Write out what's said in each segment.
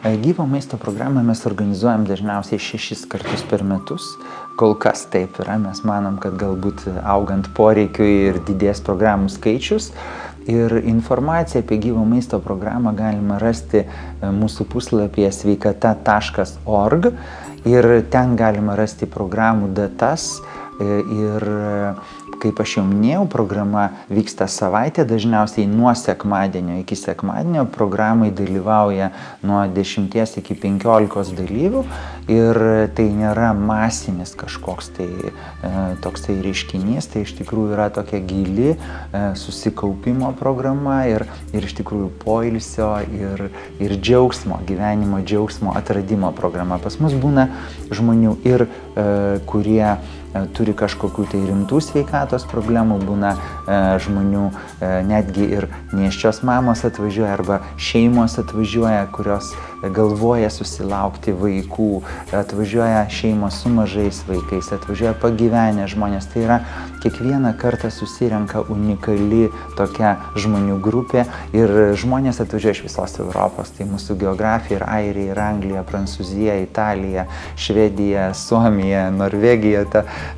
Gyvo maisto programą mes organizuojam dažniausiai 6 kartus per metus. Kol kas taip yra, mes manom, kad galbūt augant poreikiui ir didės programų skaičius. Ir informaciją apie gyvo maisto programą galima rasti mūsų puslapyje sveikata.org ir ten galima rasti programų datas. Ir kaip aš jau minėjau, programa vyksta savaitę, dažniausiai nuo sekmadienio iki sekmadienio. Programai dalyvauja nuo 10 iki 15 dalyvių ir tai nėra masinis kažkoks toksai reiškinys, tai iš tikrųjų yra tokia gili susikaupimo programa ir iš tikrųjų poilsio ir džiaugsmo, gyvenimo džiaugsmo atradimo programa. Pas mus būna žmonių ir kurie turi kažkokių tai rimtų sveikatos problemų, būna žmonių, netgi ir nėščios mamos atvažiuoja arba šeimos atvažiuoja, kurios galvoja susilaukti vaikų, atvažiuoja šeimos su mažais vaikais, atvažiuoja pagyvenę žmonės. Tai yra kiekvieną kartą susirenka unikali tokia žmonių grupė ir žmonės atvažiuoja iš visos Europos. Tai mūsų geografija ir Airija, ir Anglija, Prancūzija, Italija, Švedija, Suomija, Norvegija.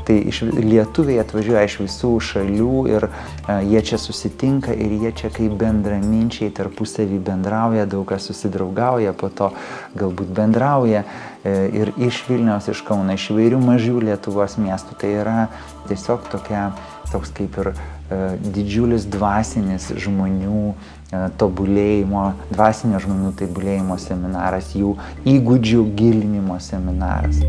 Tai lietuviai atvažiuoja iš visų šalių ir jie čia susitinka ir jie čia kaip bendraminčiai tarpusavį bendrauja, daug kas susidraugauja, po to galbūt bendrauja ir iš Vilniaus, iš Kauno, iš įvairių mažų Lietuvos miestų. Tai yra tiesiog toks kaip ir didžiulis dvasinis žmonių tobulėjimo, dvasinio žmonių tobulėjimo seminaras, jų įgūdžių gilinimo seminaras.